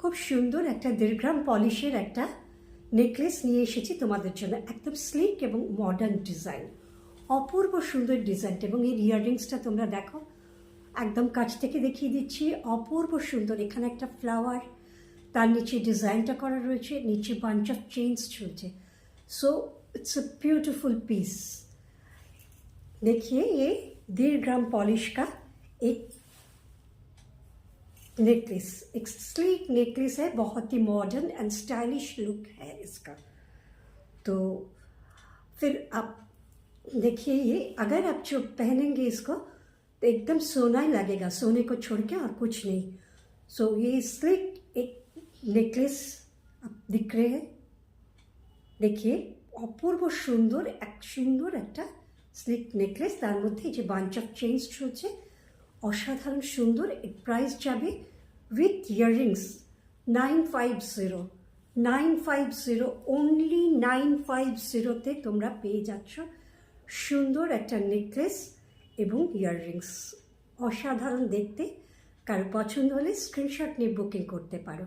খুব সুন্দর একটা 1.5 গ্রাম পলিশের একটা নেকলেস নিয়ে এসেছি তোমাদের জন্য। একদম স্লিক এবং মডার্ন ডিজাইন, অপূর্ব সুন্দর ডিজাইনটা। এবং এই ইয়াররিংসটা তোমরা দেখো, একদম কাছ থেকে দেখিয়ে দিচ্ছি, অপূর্ব সুন্দর। এখানে একটা ফ্লাওয়ার, তার নিচে ডিজাইনটা করা রয়েছে, নিচে বাঞ্চ অফ চেইনস ঝুলছে। So it's a beautiful piece. देखिए ये 1.5 ग्राम पॉलिश का एक नेकलेस, एक स्लीक नेकलेस है, बहुत ही मॉडर्न एंड स्टाइलिश लुक है इसका। तो फिर आप देखिए, ये अगर आप जो पहनेंगे इसको तो एकदम सोना ही लगेगा, सोने को छोड़ के और कुछ नहीं। सो ये स्लीक एक नेकलेस आप दिख रहे हैं, देखिए অপূর্ব সুন্দর, সুন্দর একটা স্লিক নেকলেস, তার মধ্যে যে বাঞ্চ অফ চেইনস ঝুলছে, অসাধারণ সুন্দর। এর প্রাইস যাবে উইথ ইয়াররিংস 950 অনলি 950-তে তোমরা পেয়ে যাচ্ছ সুন্দর একটা নেকলেস এবং ইয়াররিংস। অসাধারণ দেখতে। কারো পছন্দ হলে স্ক্রিনশট নিয়ে বুকিং করতে পারো।